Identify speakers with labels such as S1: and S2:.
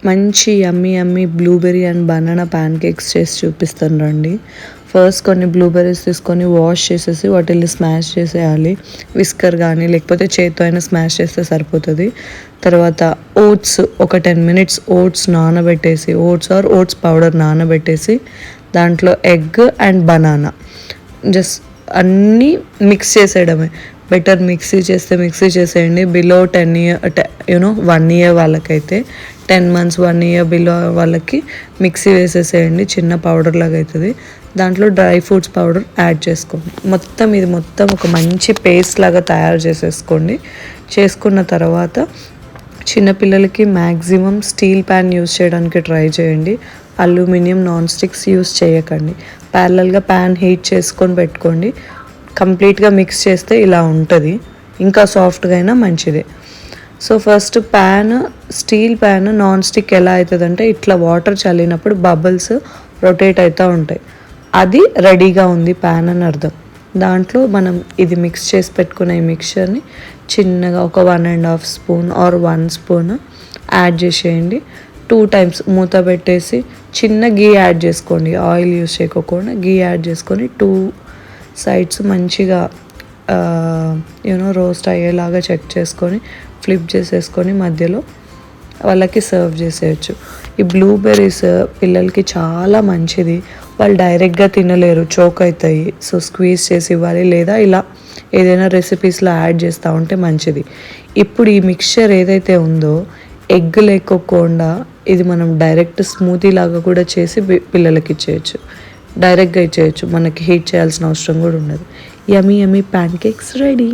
S1: మంచి yummy yummy blueberry and banana pancakes చేసి చూపిస్తాను రండి. ఫస్ట్ కొన్ని బ్లూబెర్రీస్ తీసుకొని వాష్ చేసేసి వాటిని స్మాష్ చేసేయాలి. విస్కర్ కానీ లేకపోతే చేత్తో అయినా స్మాష్ చేస్తే సరిపోతుంది. తర్వాత ఓట్స్ ఒక 10 minutes ఓట్స్ నానబెట్టేసి, ఓట్స్ పౌడర్ నానబెట్టేసి దాంట్లో ఎగ్ అండ్ బనానా జస్ట్ అన్నీ మిక్స్ చేసేయడమే. బెటర్ మిక్సీ చేసేయండి. బిలో 10 years 1 year వాళ్ళకైతే 10 months 1 year బిలో వాళ్ళకి మిక్సీ వేసేసేయండి. చిన్న పౌడర్ లాగా అవుతుంది. దాంట్లో డ్రై ఫ్రూట్స్ పౌడర్ యాడ్ చేసుకోండి. ఇది మొత్తం ఒక మంచి పేస్ట్ లాగా తయారు చేసేసుకోండి. చేసుకున్న తర్వాత చిన్నపిల్లలకి మ్యాక్సిమం స్టీల్ ప్యాన్ యూస్ చేయడానికి ట్రై చేయండి. అల్యూమినియం నాన్ స్టిక్స్ యూస్ చేయకండి. ప్యారలల్గా ప్యాన్ హీట్ చేసుకొని పెట్టుకోండి. కంప్లీట్గా మిక్స్ చేస్తే ఇలా ఉంటుంది. ఇంకా సాఫ్ట్గా అయినా మంచిదే. So first steel pan non stick ఎలా అవుతుందంటే ఇట్లా వాటర్ చల్లినప్పుడు బబుల్స్ రొటేట్ అవుతూ ఉంటాయి. అది రెడీగా ఉంది ప్యాన్ అని అర్థం. దాంట్లో మనం ఇది మిక్స్ చేసి పెట్టుకున్న ఈ మిక్చర్ని చిన్నగా ఒక 1.5 spoon ఆర్ 1 spoon యాడ్ చేసేయండి. 2 times మూత పెట్టేసి చిన్న గీ యాడ్ చేసుకోండి. ఆయిల్ యూస్ చేయకోకుండా గీ యాడ్ చేసుకొని 2 sides మంచిగా రోస్ట్ అయ్యేలాగా చెక్ చేసుకొని ఫ్లిప్ చేసేసుకొని మధ్యలో వాళ్ళకి సర్వ్ చేసేయచ్చు. ఈ బ్లూబెర్రీస్ పిల్లలకి చాలా మంచిది. వాళ్ళు డైరెక్ట్గా తినలేరు, చోక్ అవుతాయి. సో స్క్వీజ్ చేసి ఇవ్వాలి, లేదా ఇలా ఏదైనా రెసిపీస్లో యాడ్ చేస్తూ ఉంటే మంచిది. ఇప్పుడు ఈ మిక్చర్ ఏదైతే ఉందో ఎగ్ లేకోకుండా ఇది మనం డైరెక్ట్ స్మూతీ లాగా కూడా చేసి పిల్లలకి ఇచ్చేయచ్చు. డైరెక్ట్గా ఇచ్చేయచ్చు. మనకి హీట్ చేయాల్సిన అవసరం కూడా ఉండదు. యమ్మీ యమ్మీ ప్యాన్ కేక్స్ రెడీ.